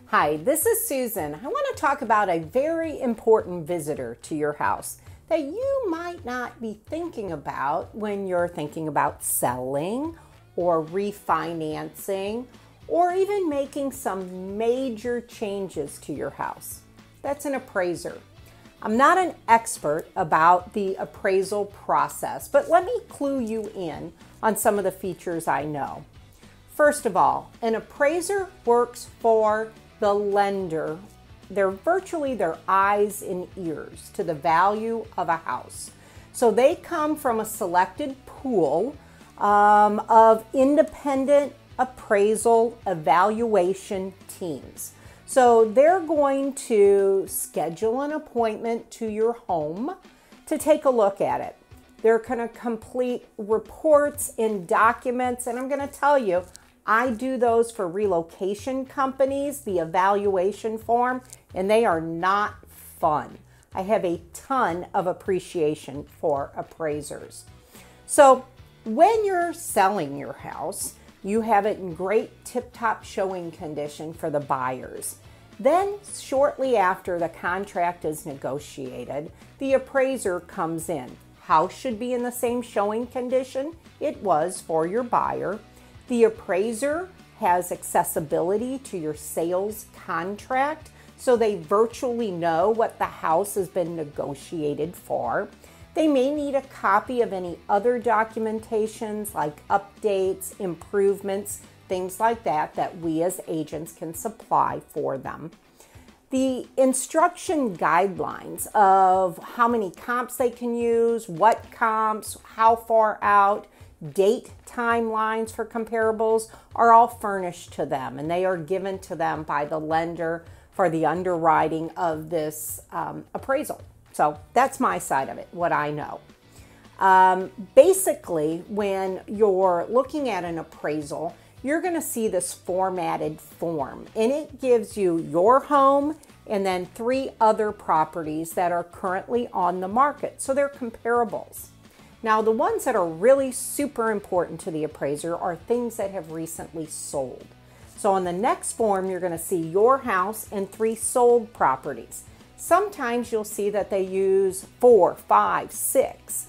Hi, this is Susan. I want to talk about a very important visitor to your house that you might not be thinking about when you're thinking about selling or refinancing or even making some major changes to your house. That's an appraiser. I'm not an expert about the appraisal process, but let me clue you in on some of the features I know. First of all, an appraiser works for the lender. They're virtually their eyes and ears to the value of a house. So they come from a selected pool of independent appraisal evaluation teams. So they're going to schedule an appointment to your home to take a look at it. They're going to complete reports and documents, and I'm going to tell you, I do those for relocation companies, the evaluation form, and they are not fun. I have a ton of appreciation for appraisers. So when you're selling your house, you have it in great tip-top showing condition for the buyers. Then shortly after the contract is negotiated, the appraiser comes in. House should be in the same showing condition it was for your buyer. The appraiser has accessibility to your sales contract, so they virtually know what the house has been negotiated for. They may need a copy of any other documentations like updates, improvements, things like that, that we as agents can supply for them. The instruction guidelines of how many comps they can use, what comps, how far out, date timelines for comparables are all furnished to them, and they are given to them by the lender for the underwriting of this appraisal. So that's my side of it, what I know. Basically, when you're looking at an appraisal, you're going to see this formatted form, and it gives you your home and then 3 other properties that are currently on the market. So they're comparables. Now, the ones that are really super important to the appraiser are things that have recently sold. So on the next form, you're going to see your house and 3 sold properties. Sometimes you'll see that they use 4, 5, 6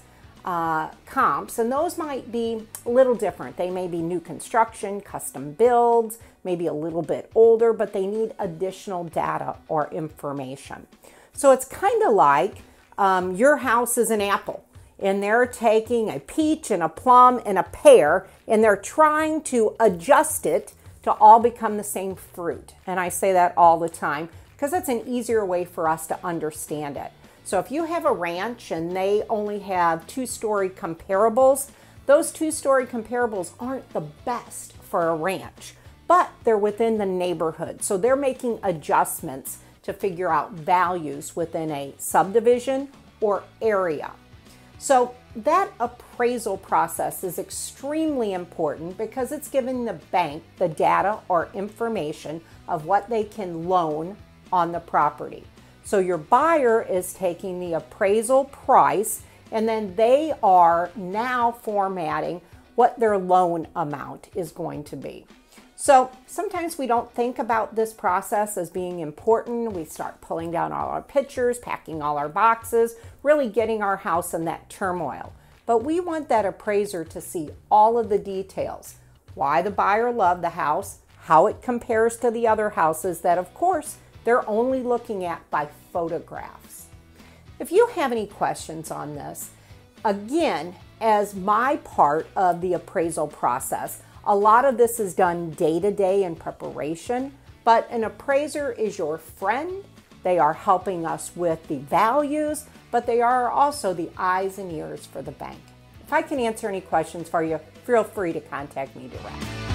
comps, and those might be a little different. They may be new construction, custom builds, maybe a little bit older, but they need additional data or information. So it's kind of like your house is an apple, and they're taking a peach and a plum and a pear, and they're trying to adjust it to all become the same fruit. And I say that all the time because that's an easier way for us to understand it. So if you have a ranch and they only have 2-story comparables, those 2-story comparables aren't the best for a ranch, but they're within the neighborhood. So they're making adjustments to figure out values within a subdivision or area. So that appraisal process is extremely important because it's giving the bank the data or information of what they can loan on the property. So your buyer is taking the appraisal price, and then they are now formatting what their loan amount is going to be. So sometimes we don't think about this process as being important. We start pulling down all our pictures, packing all our boxes, really getting our house in that turmoil. But we want that appraiser to see all of the details, why the buyer loved the house, how it compares to the other houses that, of course, they're only looking at by photographs. If you have any questions on this, again, as my part of the appraisal process, a lot of this is done day-to-day in preparation, but an appraiser is your friend. They are helping us with the values, but they are also the eyes and ears for the bank. If I can answer any questions for you, feel free to contact me direct.